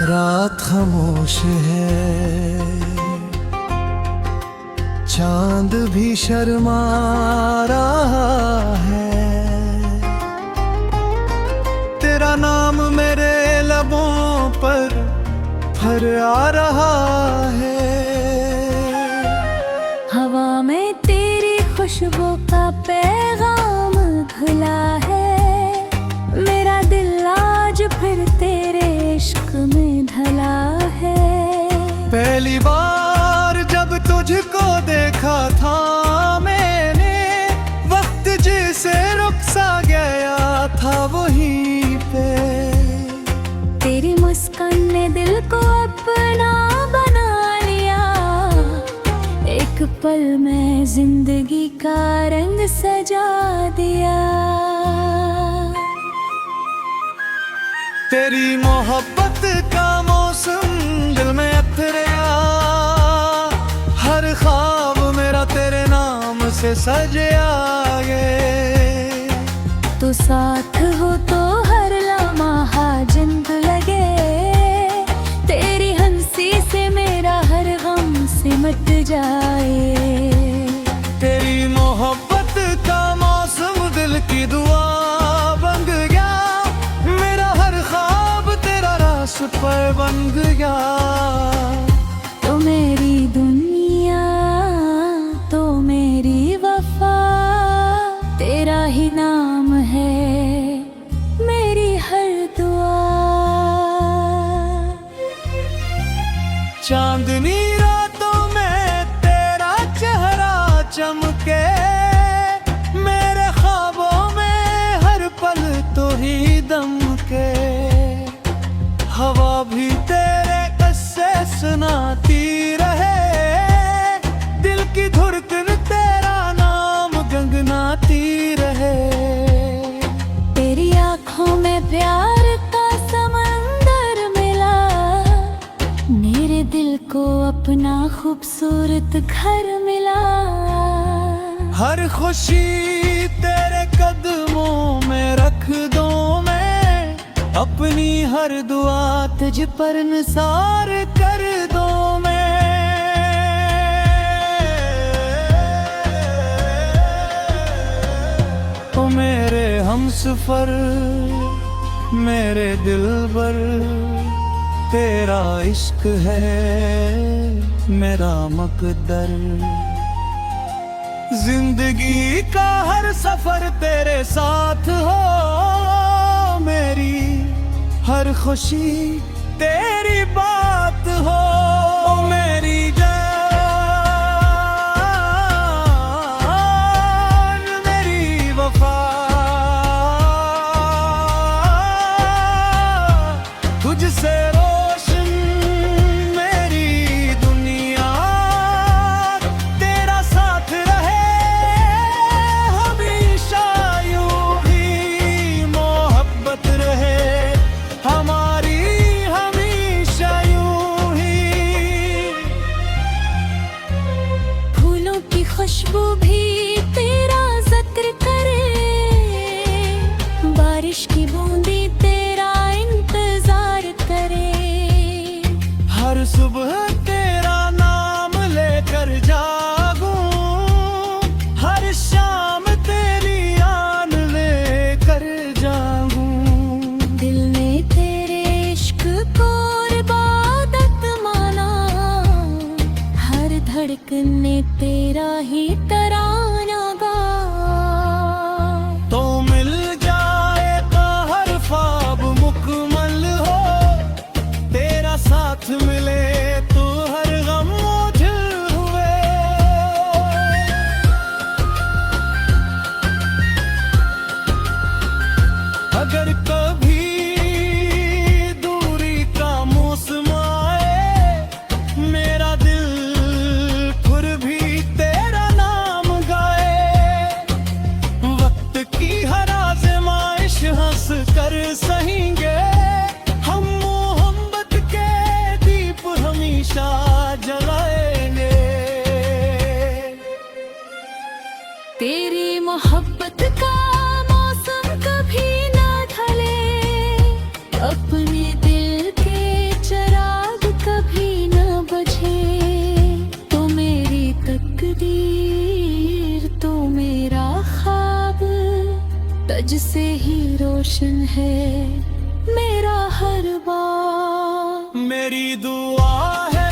रात खामोश है, चांद भी शर्मा रहा है। तेरा नाम मेरे लबों पर फहरा रहा है। हवा में तेरी खुशबू का पैगाम घुला है। मेरा दिल आज फिर तेरे इश्क में ढला है। पहली बार जब तुझको देखा था मैंने, वक्त जिसे रुक सा गया था वहीं पे। तेरी मुस्कान ने दिल को अपना बना लिया। एक पल में जिंदगी का रंग सजा दिया। तेरी मोहब्बत का मौसम दिल में उतरा। हर ख्वाब मेरा तेरे नाम से सजा गे। तू साथ हो तो हर लम्हा जिंद लगे। तेरी हंसी से मेरा हर गम सिमट जाए। तेरी मोहब्बत का मौसम दिल की दुआ बन गया। मेरा हर ख्वाब तेरा रास पर बन गया। तो मेरी दुनिया, तो मेरी वफा, तेरा ही नाम है मेरी हर दुआ। चांदनी रातों में तेरा चेहरा चमके। मेरे ख्वाबों में हर पल तो ही दमके। हवा भी तेरे किस्से सुनाती रहे। दिल की धड़कन तेरा नाम गुनगुनाती रहे। तेरी आँखों में प्यार का समंदर मिला। मेरे दिल को अपना खूबसूरत घर मिला। हर खुशी तेरे कदमों में रख दूं मैं। अपनी हर दुआ तुझ पर निसार कर दूं मैं। ओ मेरे हमसफर, मेरे दिलबर, तेरा इश्क है मेरा मकदर। जिंदगी का हर सफर तेरे साथ हो। मेरी हर खुशी तेरी बात हो। मेरी जान, मेरी वफा, तुझसे रोशन मेरी दुनिया। तेरा साथ रहे हमेशा, यूं ही मोहब्बत रहे हमारी हमेशा यूं ही। फूलों की खुशबू भी तेरा जिक्र करे। बारिश की बूंदी तेरा इंतजार करे। हर सुबह तेरा नाम लेकर जागूं। हर शाम तेरी आन लेकर जागूं। दिल ने तेरे इश्क को इबादत माना। हर धड़कन ने तेरा ही तराना गा। तो मिल जाएगा हर ख्वाब मुकम्मल हो। तेरा साथ मिले तो हर गम ओझल हुए। अगर कभी दूरी का मौसम आए, मेरा दिल फिर भी तेरा नाम रोशन है मेरा हर बार। मेरी दुआ है